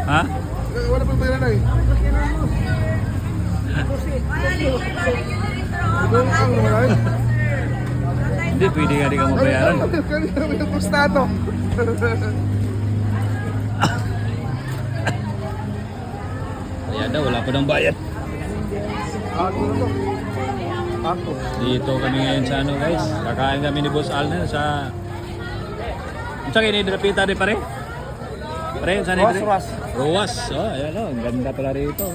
Ha? Wala pa bayaran ay. Hindi, pwede ka di ka mabayaran. Kanina may postado. Ayan daw, wala pa ng bayad. Ako na to. Ako. Dito kami ngayon sa ano guys. Kakain kami ni Boss Al na sa... Saan kayo nidilapita rin pare? Pare, saan nidilapita? Ruwas. Ruwas. Oh, ayan o. Ang ganda pala rito.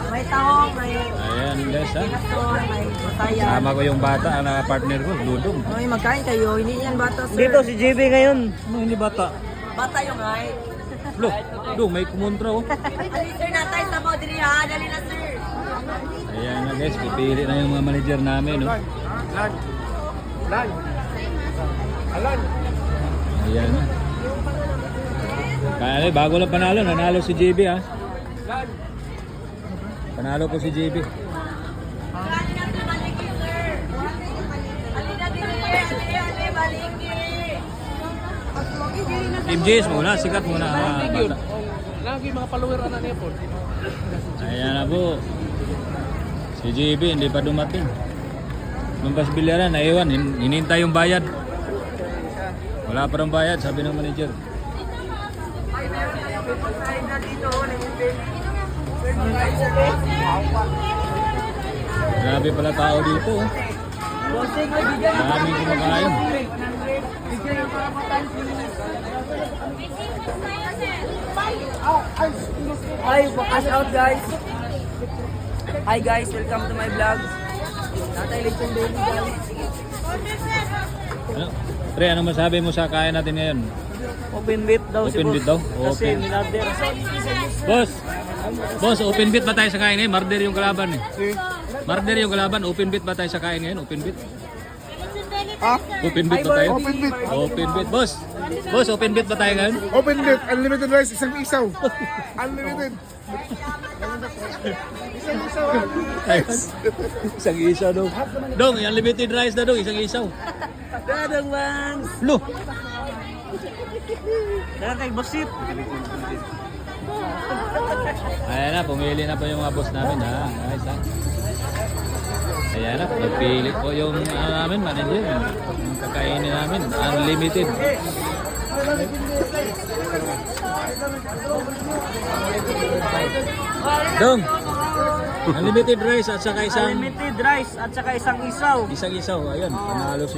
May tahong, may Ayan guys ha. gaston, may batayan. Sama ko yung bata, ang partner ko, Dudong. Ay, magkain kayo. Hindi yan bata, sir. Dito si JB ngayon. Ano hindi bata? Bata yung height. Look, Dudong, may kumontra oh. Ali, sir, natay sa mo. Dili ha. Dali na, sir. Ayan na guys, pipili na yung mga manager namin no. Lan. Lan. Alan. Ayan na. Kaya bago lang panalo, nanalo si JB ha. Panalo po si JB. Ali na, sir. Baliki, sir. Ali na, dili. Ali, baliki. Team Jace muna, sikat muna. Bata. Lagi mga follower ana niya po. Ayan na po. Si JB hindi pa dumating. Nung kasbilyaran, naiwan, hinintay yung bayad. Wala pa rin bayad, sabi ng manager. Grabe pala tao dito. Oh. Daming kumakain. Hi, wakas out, guys. Hi, guys. Welcome to my vlog. Natay Lechon Baby, guys. Ano? Pre, ano masabi mo sa kain natin ngayon? Open bit daw si Open boss. bit daw? Kasi Open. minader. Boss! Boss, open bit ba tayo sa kain ngayon? Marder yung kalaban eh. Marder yung kalaban. Open bit ba tayo sa kain ngayon? Open bit? Ha? Open bit ba tayo? Open bit. Open bit. Boss! Boss, open bit ba tayo ngayon? Open bit. Unlimited rice. Isang isaw. Unlimited. Isang isaw. Ayos. Isang isaw daw. Dong, yung limited rice na dong, isang isaw. Dadang man. Lo! Dadang kay Bosit. Ayan na, pumili na po yung mga boss namin ha. Guys ha. Ayan na, nagpili po yung ano namin, manager. Yung kakainin namin, unlimited. Dong! Unlimited rice at saka isang Unlimited rice at saka isang isaw. isaw. Ayun, panalo si